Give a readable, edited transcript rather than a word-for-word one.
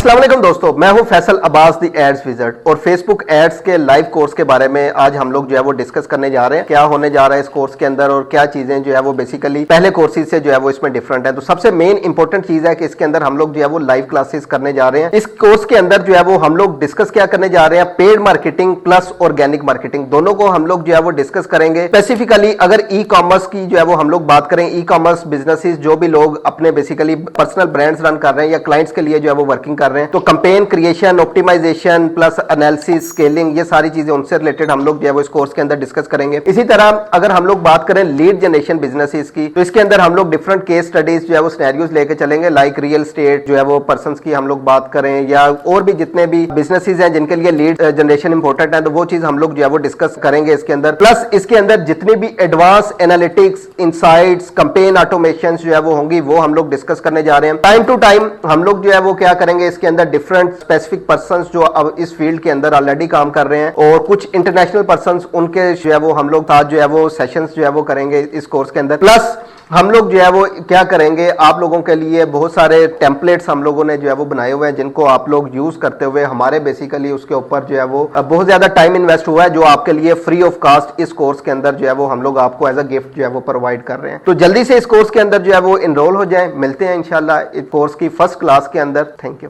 अस्सलाम वालेकुम दोस्तों, मैं हूं फैसल अब्बास दी एड्स विज़र्ड और फेसबुक एड्स के लाइव कोर्स के बारे में आज हम लोग जो है वो डिस्कस करने जा रहे हैं। क्या होने जा रहा है इस कोर्स के अंदर और क्या चीजें जो है वो बेसिकली पहले कोर्सेज से जो है वो इसमें डिफरेंट है। तो सबसे मेन इंपॉर्टेंट चीज है कि इसके अंदर हम लोग जो है वो लाइव क्लासेस करने जा रहे हैं। इस कोर्स के अंदर जो है वो हम लोग डिस्कस क्या करने जा रहे हैं, paid marketing plus organic marketing दोनों को हम लोग जो है वो डिस्कस करेंगे। स्पेसिफिकली अगर ई कॉमर्स की जो है वो हम लोग बात करें, ई कॉमर्स बिजनेसेस जो भी लोग अपने बेसिकली पर्सनल ब्रांड्स रन कर रहे हैं या क्लाइंट्स के लिए जो है वो वर्किंग कर रहे हैं, तो campaign creation, optimisation plus analysis, scaling, ये सारी चीजें उनसे रिलेटेड हम लोग जो है वो इस कोर्स के अंदर डिस्कस करेंगे। इसी तरह अगर हम लोग बात करें लीड जनरेशन बिजनेसेस की, तो इसके अंदर हम लोग डिफरेंट केस स्टडीज जो है वो सिनेरियोज लेके चलेंगे। लाइक रियल एस्टेट जो है वो पर्संस की हम लोग बात करें या और भी जितने भी बिजनेसेस हैं जिनके लिए लीड जनरेशन इंपॉर्टेंट है, तो वो चीज हम लोग जो है वो डिस्कस करेंगे इसके अंदर। प्लस इसके अंदर जितने भी advance analytics, insights, campaign automation जो है वो होंगी, वो हम लोग डिस्कस करने जा रहे हैं। टाइम टू टाइम हम लोग जो है वो क्या करेंगे, इसके अंदर डिफरेंट स्पेसिफिक पर्संस जो अब इस फील्ड के अंदर ऑलरेडी काम कर रहे हैं और कुछ इंटरनेशनल पर्संस, उनके जो है वो हम लोग साथ जो है वो सेशंस जो है वो करेंगे इस कोर्स के अंदर। प्लस हम लोग जो है वो क्या करेंगे, आप लोगों के लिए बहुत सारे टेम्पलेट्स हम लोगों ने जो है वो बनाए हुए हैं जिनको आप लोग यूज करते हुए हमारे बेसिकली उसके ऊपर जो है वो बहुत ज्यादा टाइम इन्वेस्ट हुआ है, जो आपके लिए फ्री ऑफ कास्ट इस कोर्स के अंदर जो है वो हम लोग आपको एज अ गिफ्ट जो है वो प्रोवाइड कर रहे हैं। तो जल्दी से इस कोर्स के अंदर जो है वो इनरोल हो जाए। मिलते हैं इंशाल्लाह इस कोर्स की फर्स्ट क्लास के अंदर। Thank you.